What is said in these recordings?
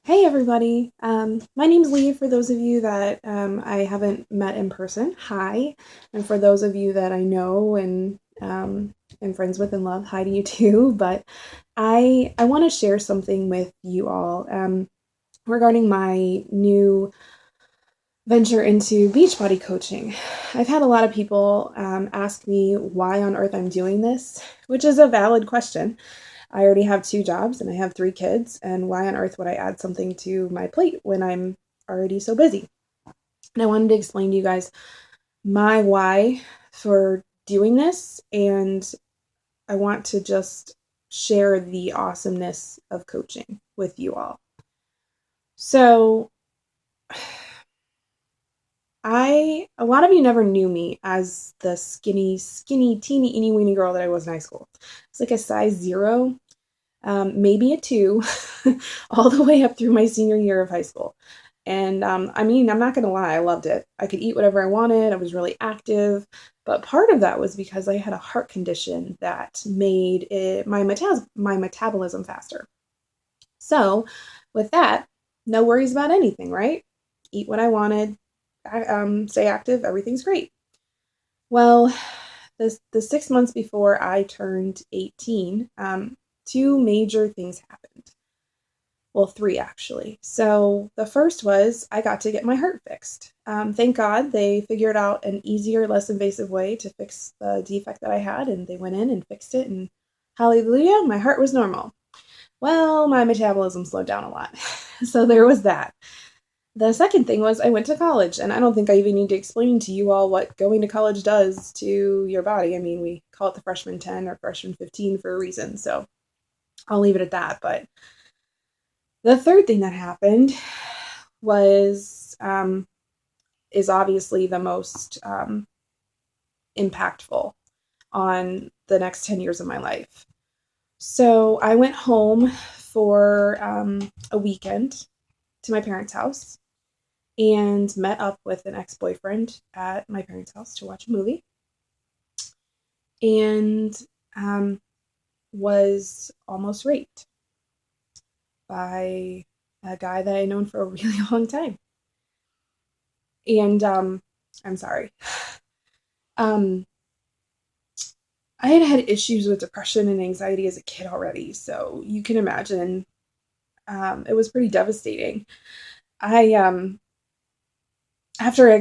Hey everybody, my name's Lee for those of you that I haven't met in person. Hi, and for those of you that I know and am friends with and love, hi to you too. But I want to share something with you all regarding my new venture into Beachbody coaching. I've had a lot of people ask me why on earth I'm doing this, which is a valid question. I already have two jobs and I have three kids, and why on earth would I add something to my plate when I'm already so busy? And I wanted to explain to you guys my why for doing this, and I want to just share the awesomeness of coaching with you all. So, a lot of you never knew me as the skinny, teeny, weeny girl that I was in high school. It's like a size 0, maybe a 2, all the way up through my senior year of high school. And I mean, I'm not going to lie, I loved it. I could eat whatever I wanted, I was really active. But part of that was because I had a heart condition that made my metabolism faster. So, with that, no worries about anything, right? Eat what I wanted, stay active, everything's great. Well, the 6 months before I turned 18, two major things happened. Well, three actually. So the first was I got to get my heart fixed. Thank God they figured out an easier, less invasive way to fix the defect that I had, and they went in and fixed it, and hallelujah, my heart was normal. Well, my metabolism slowed down a lot. So there was that. The second thing was I went to college, and I don't think I even need to explain to you all what going to college does to your body. I mean, we call it the freshman 10 or freshman 15 for a reason, so I'll leave it at that. But the third thing that happened was is obviously the most impactful on the next 10 years of my life. So I went home for a weekend to my parents' house and met up with an ex-boyfriend at my parents' house to watch a movie, and was almost raped by a guy that I'd known for a really long time. And I'm sorry. Um, I had had issues with depression and anxiety as a kid already, so you can imagine it was pretty devastating. I After I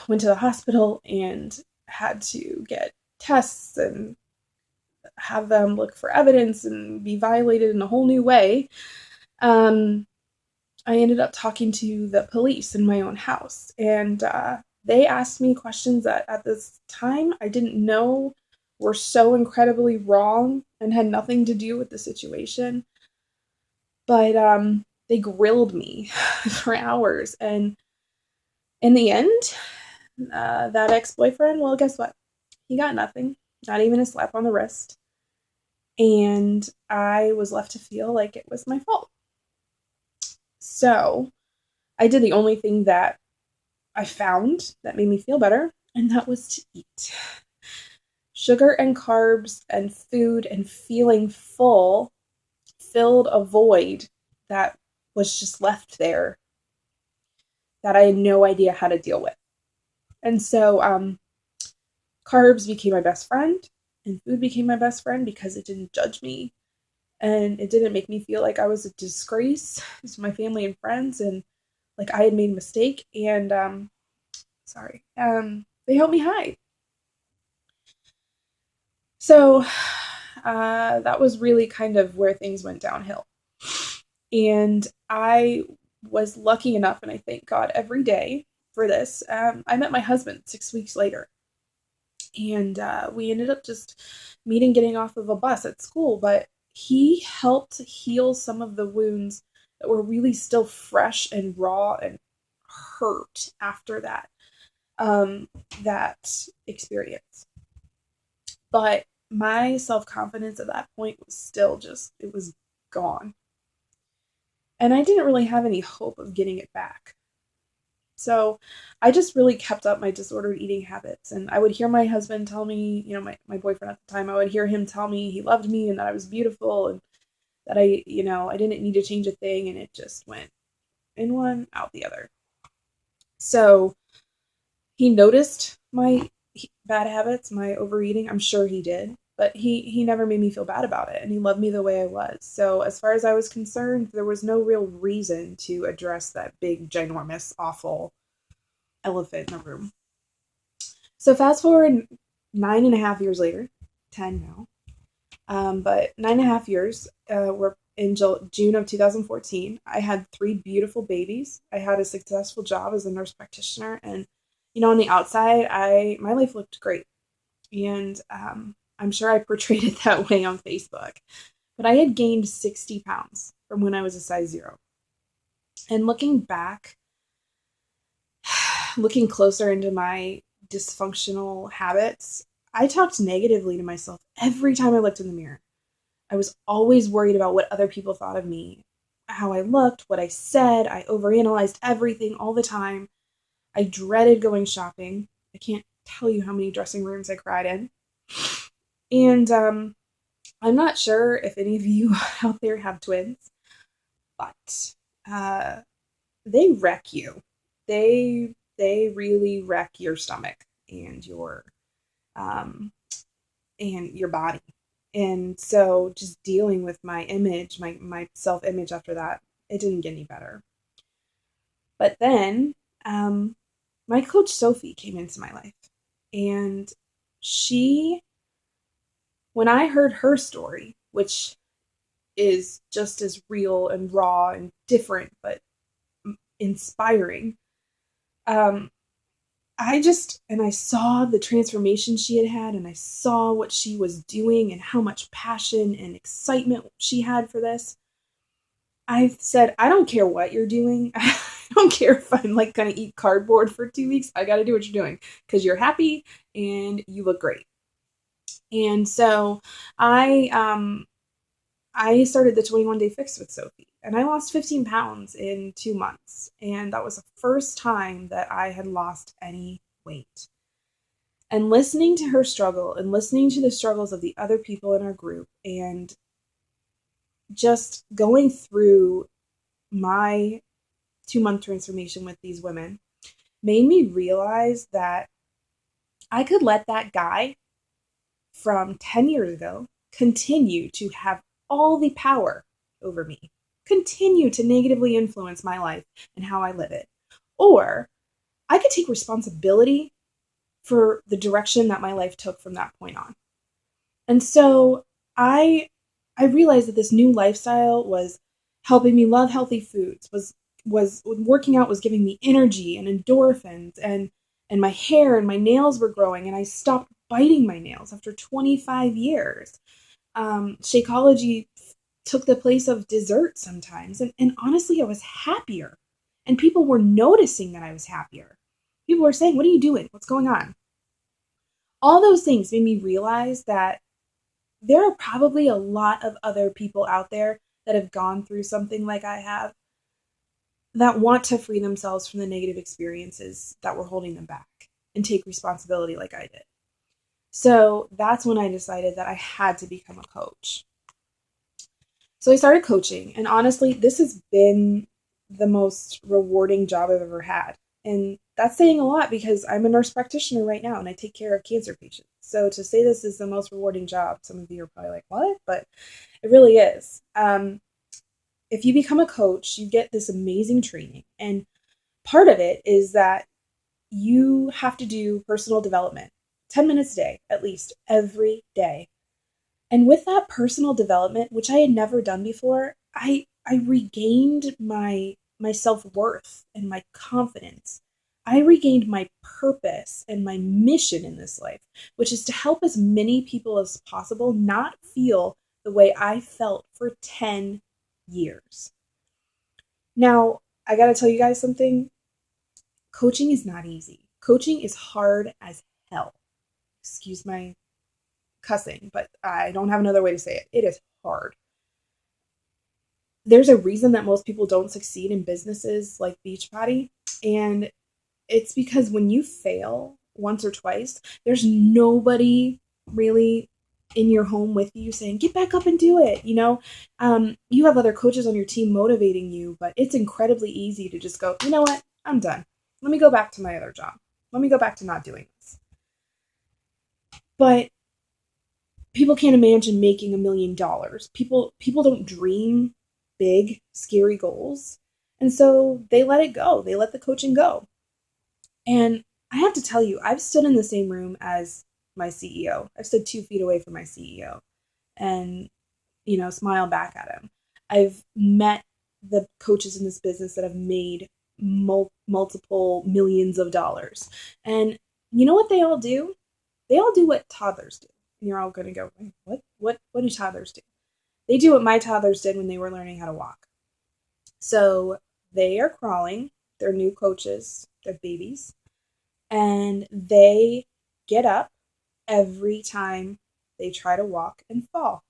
went to the hospital and had to get tests and have them look for evidence and be violated in a whole new way, um, I ended up talking to the police in my own house, and they asked me questions that at this time I didn't know were so incredibly wrong and had nothing to do with the situation. But they grilled me for hours, and in the end, that ex-boyfriend, well, guess what? He got nothing, not even a slap on the wrist, and I was left to feel like it was my fault. So I did the only thing that I found that made me feel better, and that was to eat. Sugar and carbs and food and feeling full filled a void that was just left there that I had no idea how to deal with. And so carbs became my best friend, and food became my best friend because it didn't judge me, and it didn't make me feel like I was a disgrace to my family and friends, and like I had made a mistake. And they helped me hide. So that was really kind of where things went downhill. And I was lucky enough, and I thank God every day for this. I met my husband 6 weeks later, and we ended up just meeting, getting off of a bus at school. But he helped heal some of the wounds that were really still fresh and raw and hurt after that experience. But my self-confidence at that point was still just, it was gone. And I didn't really have any hope of getting it back. So I just really kept up my disordered eating habits. And I would hear my husband tell me, my boyfriend at the time, I would hear him tell me he loved me and that I was beautiful and that I didn't need to change a thing. And it just went in one, out the other. So he noticed my bad habits, my overeating. I'm sure he did, but he never made me feel bad about it, and he loved me the way I was. So as far as I was concerned, there was no real reason to address that big, ginormous, awful elephant in the room. So fast forward 9.5 years later, 10 now, but 9.5 years, we're in June of 2014. I had 3 beautiful babies. I had a successful job as a nurse practitioner, and on the outside, my life looked great, and I'm sure I portrayed it that way on Facebook. But I had gained 60 pounds from when I was a size 0. And looking back, looking closer into my dysfunctional habits, I talked negatively to myself every time I looked in the mirror. I was always worried about what other people thought of me, how I looked, what I said. I overanalyzed everything all the time. I dreaded going shopping. I can't tell you how many dressing rooms I cried in. And I'm not sure if any of you out there have twins, but they wreck you. They really wreck your stomach and your body. And so just dealing with my image, my self-image after that, it didn't get any better. But then my coach Sophie came into my life, and when I heard her story, which is just as real and raw and different but inspiring, I saw the transformation she had, and I saw what she was doing and how much passion and excitement she had for this. I said, I don't care what you're doing. I don't care if I'm like going to eat cardboard for 2 weeks. I got to do what you're doing because you're happy and you look great. And so I started the 21-day fix with Sophie, and I lost 15 pounds in 2 months. And that was the first time that I had lost any weight. And listening to her struggle and listening to the struggles of the other people in our group and just going through my 2-month transformation with these women made me realize that I could let that guy from 10 years ago continue to have all the power over me, continue to negatively influence my life and how I live it. Or I could take responsibility for the direction that my life took from that point on. And so I realized that this new lifestyle was helping me love healthy foods, was working out was giving me energy and endorphins, and my hair and my nails were growing, and I stopped biting my nails after 25 years. Shakeology took the place of dessert sometimes, and honestly, I was happier, and people were noticing that I was happier. People were saying, what are you doing? What's going on? All those things made me realize that there are probably a lot of other people out there that have gone through something like I have that want to free themselves from the negative experiences that were holding them back and take responsibility like I did. So that's when I decided that I had to become a coach. So I started coaching, and honestly, this has been the most rewarding job I've ever had. And that's saying a lot because I'm a nurse practitioner right now and I take care of cancer patients. So to say this is the most rewarding job, some of you are probably like, what? But it really is. If you become a coach, you get this amazing training. And part of it is that you have to do personal development, 10 minutes a day, at least every day. And with that personal development, which I had never done before, I regained my self-worth and my confidence. I regained my purpose and my mission in this life, which is to help as many people as possible not feel the way I felt for 10 years. Now, I got to tell you guys something. Coaching is not easy. Coaching is hard as hell. Excuse my cussing, but I don't have another way to say it. It is hard. There's a reason that most people don't succeed in businesses like Beachbody, and it's because when you fail once or twice, there's nobody really in your home with you saying, get back up and do it. You have other coaches on your team motivating you, but it's incredibly easy to just go, you know what? I'm done. Let me go back to my other job. Let me go back to not doing this. But people can't imagine making $1 million. People don't dream big, scary goals. And so they let it go. They let the coaching go. And I have to tell you, I've stood in the same room as my CEO. I've stood 2 feet away from my CEO and, smile back at him. I've met the coaches in this business that have made multiple millions of dollars. And you know what they all do? They all do what toddlers do. And you're all going to go, what do toddlers do? They do what my toddlers did when they were learning how to walk. So they are crawling. They're new coaches. They're babies. And they get up every time they try to walk and fall.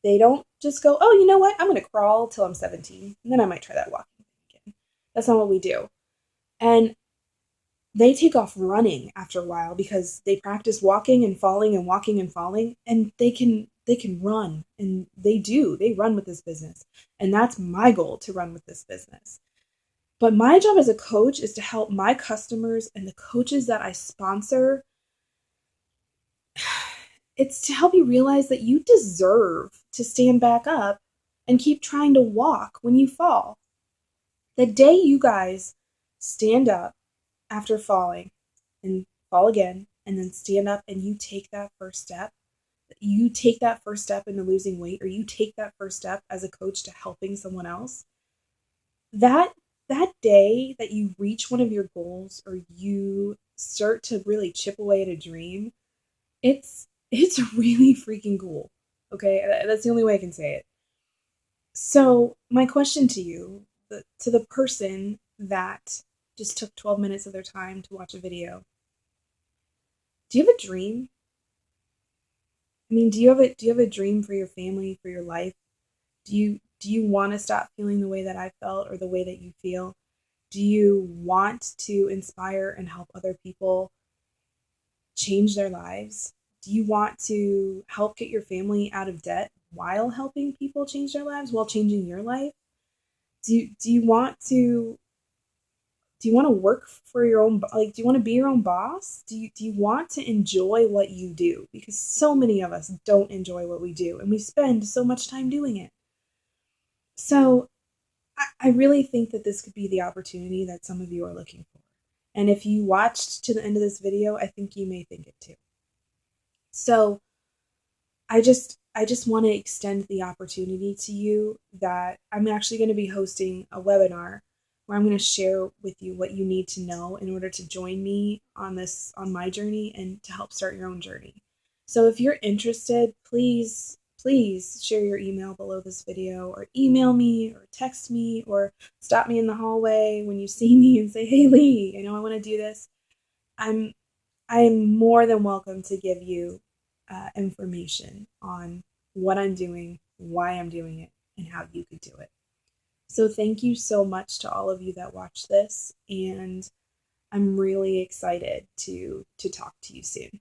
They don't just go, oh, you know what? I'm going to crawl till I'm 17, and then I might try that walking again. That's not what we do. And they take off running after a while because they practice walking and falling and walking and falling, and they can run, and they run with this business. And that's my goal, to run with this business. But my job as a coach is to help my customers and the coaches that I sponsor. It's to help you realize that you deserve to stand back up and keep trying to walk when you fall. The day you guys stand up after falling and fall again, and then stand up and you take that first step, into losing weight, or you take that first step as a coach to helping someone else, that day that you reach one of your goals, or you start to really chip away at a dream, it's really freaking cool. Okay, that's the only way I can say it. So my question to you, to the person that just took 12 minutes of their time to watch a video, do you have a dream? I mean, do you have a dream for your family, for your life? Do you want to stop feeling the way that I felt, or the way that you feel? Do you want to inspire and help other people change their lives? Do you want to help get your family out of debt while helping people change their lives, while changing your life? Do you want to work for your own, do you want to be your own boss? Do you want to enjoy what you do? Because so many of us don't enjoy what we do, and we spend so much time doing it. So I really think that this could be the opportunity that some of you are looking for. And if you watched to the end of this video, I think you may think it too. So I just want to extend the opportunity to you that I'm actually going to be hosting a webinar where I'm going to share with you what you need to know in order to join me on my journey and to help start your own journey. So if you're interested, please share your email below this video, or email me, or text me, or stop me in the hallway when you see me and say, hey Lee, I want to do this. I'm more than welcome to give you information on what I'm doing, why I'm doing it, and how you could do it. So thank you so much to all of you that watched this, and I'm really excited to talk to you soon.